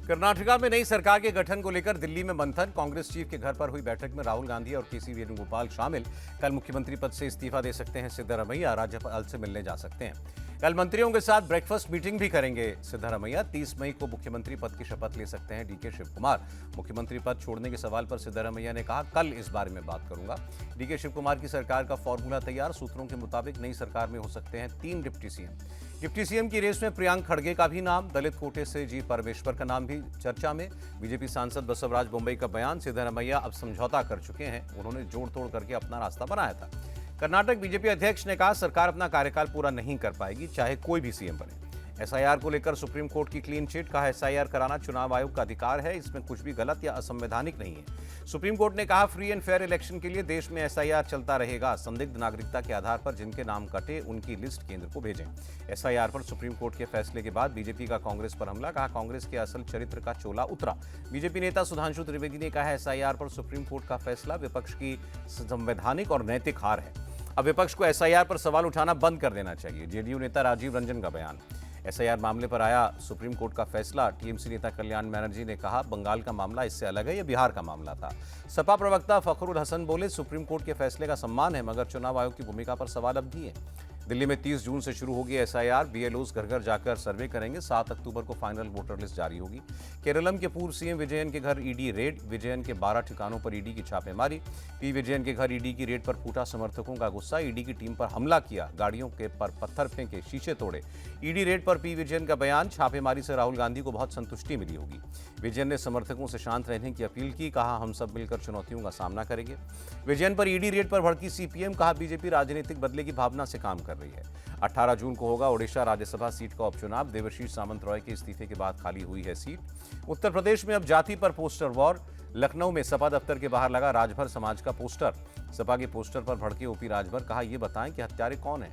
कर्नाटका में नई सरकार के गठन को लेकर दिल्ली में मंथन। कांग्रेस चीफ के घर पर हुई बैठक में राहुल गांधी और केसी वेणुगोपाल शामिल। कल मुख्यमंत्री पद से इस्तीफा दे सकते हैं सिद्धरमैया, राज्यपाल से मिलने जा सकते हैं। कल मंत्रियों के साथ ब्रेकफास्ट मीटिंग भी करेंगे सिद्धरमैया। 30 मई को मुख्यमंत्री पद की शपथ ले सकते हैं डीके शिव कुमार। मुख्यमंत्री पद छोड़ने के सवाल पर सिद्धरमैया ने कहा, कल इस बारे में बात करूंगा। डीके शिव कुमार की सरकार का फॉर्मूला तैयार। सूत्रों के मुताबिक नई सरकार में हो सकते हैं 3 डिप्टी सीएम। डिप्टी सीएम की रेस में प्रियांक खड़गे का भी नाम, दलित कोटे से जी परमेश्वर का नाम भी चर्चा में। बीजेपी सांसद बसवराज बोम्मई का बयान, सिद्धरमैया अब समझौता कर चुके हैं, उन्होंने जोड़ तोड़ करके अपना रास्ता बनाया था। कर्नाटक बीजेपी अध्यक्ष ने कहा, सरकार अपना कार्यकाल पूरा नहीं कर पाएगी, चाहे कोई भी सीएम बने। एसआईआर को लेकर सुप्रीम कोर्ट की क्लीन चिट, कहा एसआईआर कराना चुनाव आयोग का अधिकार है, इसमें कुछ भी गलत या असंवैधानिक नहीं है। सुप्रीम कोर्ट ने कहा, फ्री एंड फेयर इलेक्शन के लिए देश में एसआईआर चलता रहेगा। संदिग्ध नागरिकता के आधार पर जिनके नाम कटे उनकी लिस्ट केंद्र को भेजें। एसआईआर पर सुप्रीम कोर्ट के फैसले के बाद बीजेपी का कांग्रेस पर हमला, कहा कांग्रेस के असल चरित्र का चोला उतरा। बीजेपी नेता सुधांशु त्रिवेदी ने कहा, एसआईआर पर सुप्रीम कोर्ट का फैसला विपक्ष की संवैधानिक और नैतिक हार है। अब विपक्ष को एसआईआर पर सवाल उठाना बंद कर देना चाहिए। जेडीयू नेता राजीव रंजन का बयान। एसआईआर मामले पर आया सुप्रीम कोर्ट का फैसला। टीएमसी नेता कल्याण बनर्जी ने कहा, बंगाल का मामला इससे अलग है, यह बिहार का मामला था। सपा प्रवक्ता फखरुल हसन बोले, सुप्रीम कोर्ट के फैसले का सम्मान है, मगर चुनाव आयोग की भूमिका पर सवाल अब भी है। दिल्ली में 30 जून से शुरू होगी एसआईआर। बीएलओज घर घर जाकर सर्वे करेंगे। 7 अक्टूबर को फाइनल वोटर लिस्ट जारी होगी। केरलम के पूर्व सीएम विजयन के घर ईडी रेड। विजयन के 12 ठिकानों पर ईडी की छापेमारी। पी विजयन के घर ईडी की रेड पर फूटा समर्थकों का गुस्सा। ईडी की टीम पर हमला किया, गाड़ियों के पर पत्थर फेंके, शीशे तोड़े। ईडी रेड पर पी विजयन का बयान, छापेमारी से राहुल गांधी को बहुत संतुष्टि मिली होगी। विजयन ने समर्थकों से शांत रहने की अपील की, कहा हम सब मिलकर चुनौतियों का सामना करेंगे। विजयन पर ईडी रेड पर भड़की सीपीएम, कहा बीजेपी राजनीतिक बदले की भावना से काम कर रही है। 18 जून को होगा ओडिशा राज्यसभा सीट का उपचुनाव। देवर्षी सामंत रॉय के इस्तीफे के बाद खाली हुई है सीट। उत्तर प्रदेश में अब जाति पर पोस्टर वॉर। लखनऊ में सपा दफ्तर के बाहर लगा राजभर समाज का पोस्टर। सपा के पोस्टर पर भड़के ओपी राजभर, कहा ये बताएं कि हत्यारे कौन है।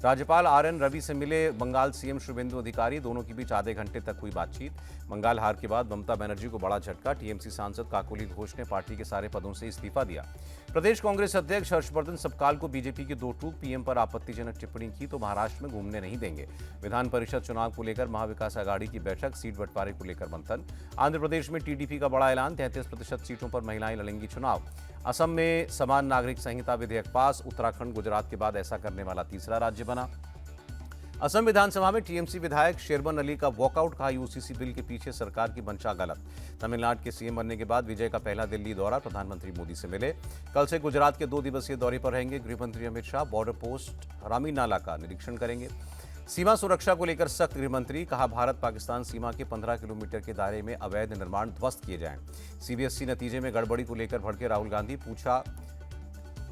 राज्यपाल आरएन रवि से मिले बंगाल सीएम शुभेंदु अधिकारी, दोनों के बीच आधे घंटे तक हुई बातचीत। बंगाल हार के बाद ममता बनर्जी को बड़ा झटका। टीएमसी सांसद काकोली घोष ने पार्टी के सारे पदों से इस्तीफा दिया। प्रदेश कांग्रेस अध्यक्ष हर्षवर्धन सपकाल को बीजेपी की 2 टूक। पीएम पर आपत्तिजनक टिप्पणी की तो महाराष्ट्र में घूमने नहीं देंगे। विधान परिषद चुनाव को लेकर महाविकास आघाड़ी की बैठक। सीट बंटवारे को लेकर मंथन। आंध्र प्रदेश में टीडीपी का बड़ा ऐलान, 33% सीटों पर महिलाएं लड़ेंगी चुनाव। असम में समान नागरिक संहिता विधेयक पास। उत्तराखंड गुजरात के बाद ऐसा करने वाला तीसरा राज्य बना। असम विधानसभा में टीएमसी विधायक शेरबन अली का वॉकआउट, कहा यूसीसी बिल के पीछे सरकार की मंशा गलत। तमिलनाडु के सीएम बनने के बाद विजय का पहला दिल्ली दौरा, प्रधानमंत्री मोदी से मिले। कल से गुजरात के 2 दिवसीय दौरे पर रहेंगे गृहमंत्री अमित शाह। बॉर्डर पोस्ट रामीनाला का निरीक्षण करेंगे। सीमा सुरक्षा को लेकर सख्त गृहमंत्री, कहा भारत पाकिस्तान सीमा के 15 किलोमीटर के दायरे में अवैध निर्माण ध्वस्त किए जाएं। सीबीएसई नतीजे में गड़बड़ी को लेकर भड़के राहुल गांधी, पूछा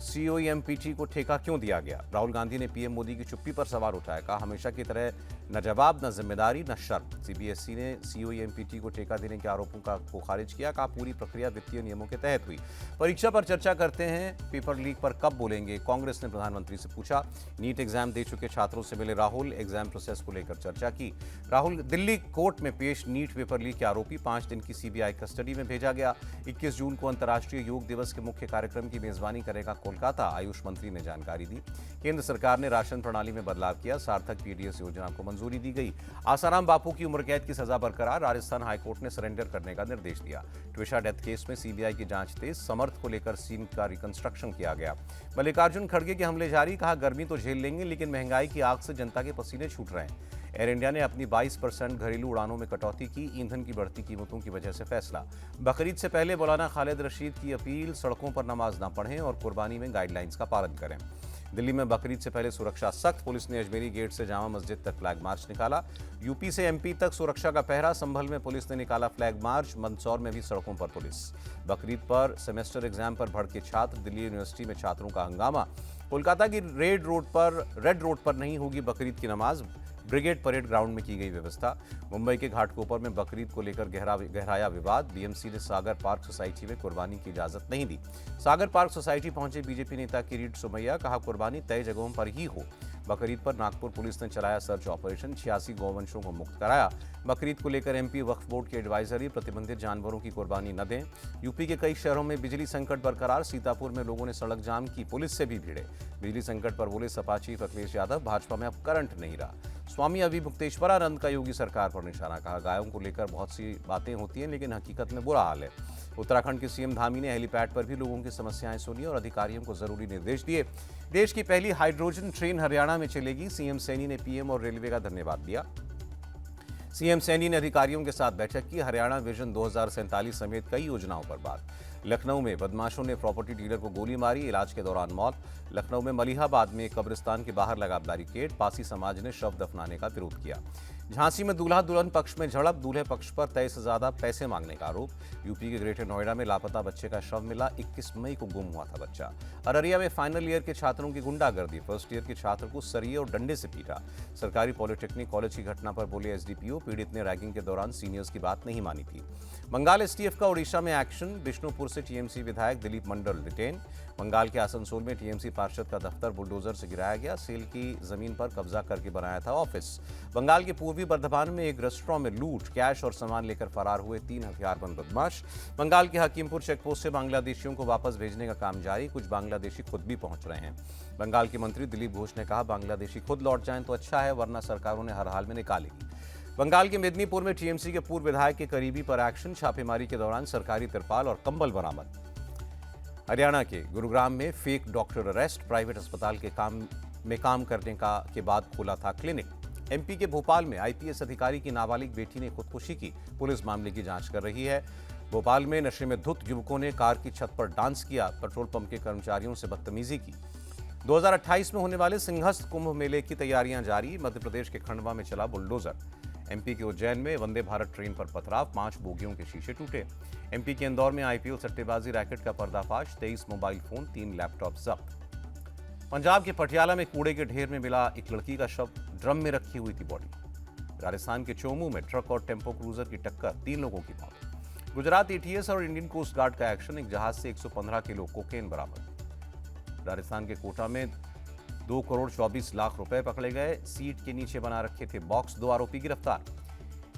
सीओएमपीटी को ठेका क्यों दिया गया। राहुल गांधी ने पीएम मोदी की चुप्पी पर सवाल उठाया, कहा हमेशा की तरह न जवाब, न जिम्मेदारी, न शर्त। सीबीएसई ने सीओएमपीटी को ठेका देने के आरोपों को खारिज किया, कहा पूरी प्रक्रिया वित्तीय नियमों के तहत हुई। परीक्षा पर चर्चा करते हैं, पेपर लीक पर कब बोलेंगे, कांग्रेस ने प्रधानमंत्री से पूछा। नीट एग्जाम दे चुके छात्रों से मिले राहुल, एग्जाम प्रोसेस को लेकर चर्चा की। राहुल दिल्ली कोर्ट में पेश, नीट पेपर लीक के आरोपी 5 दिन की सीबीआई कस्टडी में भेजा गया। 21 जून को अंतर्राष्ट्रीय योग दिवस के मुख्य कार्यक्रम की मेजबानी करेगा कोलकाता, आयुष मंत्री ने जानकारी दी। केंद्र सरकार ने राशन प्रणाली में बदलाव किया, सार्थक पीडीएस योजना को मंजूरी दी गई। आसाराम बापू की उम्र कैद की सजा बरकरार, राजस्थान हाईकोर्ट ने सरेंडर करने का निर्देश दिया। ट्विशा डेथ केस में सीबीआई की जांच तेज, समर्थ को लेकर सीन का रिकंस्ट्रक्शन किया गया। मल्लिकार्जुन खड़गे के हमले जारी, कहा गर्मी तो झेल लेंगे लेकिन महंगाई की आग से जनता के पसीने छूट रहे हैं। एयर इंडिया ने अपनी 22% घरेलू उड़ानों में कटौती की, ईंधन की बढ़ती कीमतों की वजह से फैसला। बकरीद से पहले मौलाना खालिद रशीद की अपील, सड़कों पर नमाज न पढ़ें और कुर्बानी में गाइडलाइंस का पालन करें। दिल्ली में बकरीद से पहले सुरक्षा सख्त, पुलिस ने अजमेरी गेट से जामा मस्जिद तक फ्लैग मार्च निकाला। यूपी से एमपी तक सुरक्षा का पहरा, संभल में पुलिस ने निकाला फ्लैग मार्च, मंदसौर में भी सड़कों पर पुलिस। बकरीद पर सेमेस्टर एग्जाम पर भड़के छात्र, दिल्ली यूनिवर्सिटी में छात्रों का हंगामा। कोलकाता की रेड रोड पर नहीं होगी बकरीद की नमाज, ब्रिगेड परेड ग्राउंड में की गई व्यवस्था। मुंबई के घाटकोपर में बकरीद को लेकर गहराया विवाद। बीएमसी ने सागर पार्क सोसाइटी में कुर्बानी की इजाजत नहीं दी। सागर पार्क सोसाइटी पहुंचे बीजेपी नेता किरीट सोमैया, कहा कुर्बानी तय जगहों पर ही हो। बकरीद पर नागपुर पुलिस ने चलाया सर्च ऑपरेशन, 86 गौवंशों को मुक्त कराया। बकरीद को लेकर एमपी वक्फ बोर्ड की एडवाइजरी, प्रतिबंधित जानवरों की कुर्बानी न दें। यूपी के कई शहरों में बिजली संकट बरकरार, सीतापुर में लोगों ने सड़क जाम की, पुलिस से भी भिड़े। बिजली संकट पर बोले सपा चीफ अखिलेश यादव, भाजपा में अब करंट नहीं रहा। स्वामी अभिमुक्तेश्वरानंद का योगी सरकार पर निशाना, कहा गायों को लेकर बहुत सी बातें होती हैं लेकिन हकीकत में बुरा हाल है। उत्तराखंड के सीएम धामी ने हेलीपैड पर भी लोगों की समस्याएं सुनी और अधिकारियों को जरूरी निर्देश दिए। देश की पहली हाइड्रोजन ट्रेन हरियाणा में चलेगी, सीएम सैनी ने पीएम और रेलवे का धन्यवाद दिया। सीएम सैनी ने अधिकारियों के साथ बैठक की, हरियाणा विजन 2047 समेत कई योजनाओं पर बात। लखनऊ में बदमाशों ने प्रॉपर्टी डीलर को गोली मारी, इलाज के दौरान मौत। लखनऊ में मलिहाबाद में कब्रिस्तान के बाहर लगा बैरिकेड, पासी समाज ने शव दफनाने का विरोध किया। झांसी में दूल्हा दुल्हन पक्ष में झड़प, दूल्हे पक्ष पर तय से ज्यादा पैसे मांगने का आरोप। यूपी के ग्रेटर नोएडा में लापता बच्चे का शव मिला, 21 मई को गुम हुआ था बच्चा। अररिया में फाइनल ईयर के छात्रों की गुंडागर्दी, फर्स्ट ईयर के छात्र को सरिये और डंडे से पीटा। सरकारी पॉलिटेक्निक कॉलेज की घटना पर बोले एसडीपीओ, पीड़ित ने रैगिंग के दौरान सीनियर्स की बात नहीं मानी थी। बंगाल एसटीएफ का ओडिशा में एक्शन, बिष्णुपुर से टीएमसी विधायक दिलीप मंडल डिटेन। बंगाल के आसनसोल में टीएमसी पार्षद का दफ्तर बुलडोजर से गिराया गया, सेल की जमीन पर कब्जा करके बनाया था ऑफिस। बंगाल के पूर्वी बर्धमान में एक रेस्टोरेंट में लूट, कैश और सामान लेकर फरार हुए 3 हथियारबंद बदमाश। बंगाल के हकीमपुर चेकपोस्ट से बांग्लादेशियों को वापस भेजने का काम जारी, कुछ बांग्लादेशी खुद भी पहुंच रहे हैं। बंगाल के मंत्री दिलीप घोष ने कहा, बांग्लादेशी खुद लौट जाएं तो अच्छा है, वरना सरकारों ने हर हाल में निकालेगी। बंगाल के मेदिनीपुर में टीएमसी के पूर्व विधायक के करीबी पर एक्शन, छापेमारी के दौरान सरकारी तिरपाल और कंबल बरामद। हरियाणा के गुरुग्राम में फेक डॉक्टर अरेस्ट, प्राइवेट अस्पताल के काम करने के बाद खोला था क्लिनिक। एमपी के भोपाल में आईपीएस अधिकारी की नाबालिग बेटी ने खुदकुशी की, पुलिस मामले की जांच कर रही है। भोपाल में नशे में धुत युवकों ने कार की छत पर डांस किया, पेट्रोल पंप के कर्मचारियों से बदतमीजी की। 2028 में होने वाले सिंहस्थ कुंभ मेले की तैयारियां जारी, मध्य प्रदेश के खंडवा में चला बुलडोजर। एमपी के उज्जैन में वंदे भारत ट्रेन पर पथराव, 5 बोगियों के शीशे टूटे। एमपी के इंदौर में आईपीएल सट्टेबाजी रैकेट का पर्दाफाश, 23 मोबाइल फोन, 3 लैपटॉप जब्त। पंजाब के पटियाला में कूड़े के ढेर में मिला एक लड़की का शव, ड्रम में रखी हुई थी बॉडी। राजस्थान के चोमू में ट्रक और टेम्पो क्रूजर की टक्कर, 3 लोगों की मौत। गुजरात एटीएस और इंडियन कोस्ट गार्ड का एक्शन, एक जहाज से 115 किलो कोकेन बरामद। राजस्थान के कोटा में 2 करोड़ 24 लाख रुपए पकड़े गए, सीट के नीचे बना रखे थे बॉक्स, 2 आरोपी गिरफ्तार।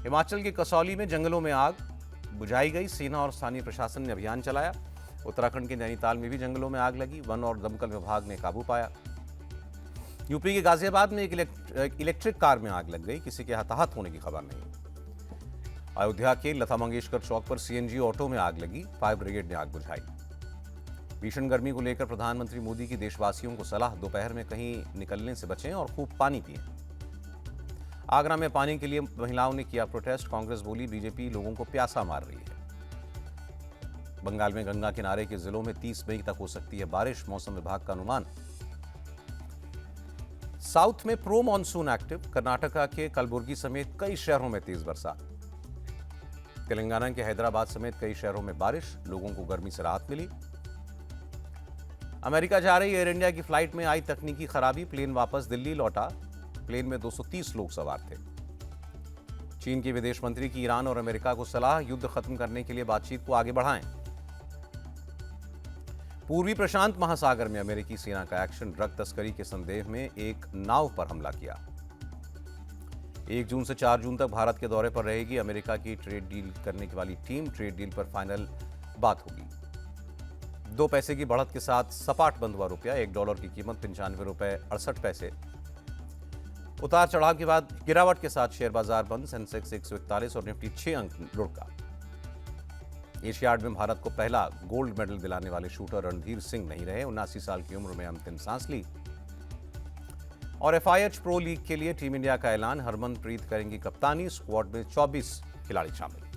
हिमाचल के कसौली में जंगलों में आग बुझाई गई, सेना और स्थानीय प्रशासन ने अभियान चलाया। उत्तराखंड के नैनीताल में भी जंगलों में आग लगी, वन और दमकल विभाग ने काबू पाया। यूपी के गाजियाबाद में एक इलेक्ट्रिक कार में आग लग गई, किसी के हताहत होने की खबर नहीं। अयोध्या के लता मंगेशकर चौक पर सीएनजी ऑटो में आग लगी, फायर ब्रिगेड ने आग बुझाई। भीषण गर्मी को लेकर प्रधानमंत्री मोदी की देशवासियों को सलाह, दोपहर में कहीं निकलने से बचें और खूब पानी पिएं। आगरा में पानी के लिए महिलाओं ने किया प्रोटेस्ट, कांग्रेस बोली बीजेपी लोगों को प्यासा मार रही है। बंगाल में गंगा किनारे के जिलों में 30 मई तक हो सकती है बारिश, मौसम विभाग का अनुमान। साउथ में प्रो मॉनसून एक्टिव, कर्नाटका के कलबुर्गी समेत कई शहरों में तेज बरसात। तेलंगाना के हैदराबाद समेत कई शहरों में बारिश, लोगों को गर्मी से राहत मिली। अमेरिका जा रही एयर इंडिया की फ्लाइट में आई तकनीकी खराबी, प्लेन वापस दिल्ली लौटा। प्लेन में 230 लोग सवार थे। चीन के विदेश मंत्री की ईरान और अमेरिका को सलाह, युद्ध खत्म करने के लिए बातचीत को आगे बढ़ाएं। पूर्वी प्रशांत महासागर में अमेरिकी सेना का एक्शन, ड्रग तस्करी के संदेह में एक नाव पर हमला किया। 1 जून से 4 जून तक भारत के दौरे पर रहेगी अमेरिका की ट्रेड डील करने वाली टीम, ट्रेड डील पर फाइनल बात होगी। 2 पैसे की बढ़त के साथ सपाट बंद हुआ रुपया, $1 की कीमत 95 रुपए 68 पैसे। उतार चढ़ाव के बाद गिरावट के साथ शेयर बाजार बंद, सेंसेक्स 141 और निफ्टी 6 अंक लुढ़का। एशियाड में भारत को पहला गोल्ड मेडल दिलाने वाले शूटर रणधीर सिंह नहीं रहे, 79 साल की उम्र में अंतिम सांस ली। और एफआईएच प्रो लीग के लिए टीम इंडिया का ऐलान, हरमनप्रीत करेंगी कप्तानी, स्क्वाड में 24 खिलाड़ी शामिल।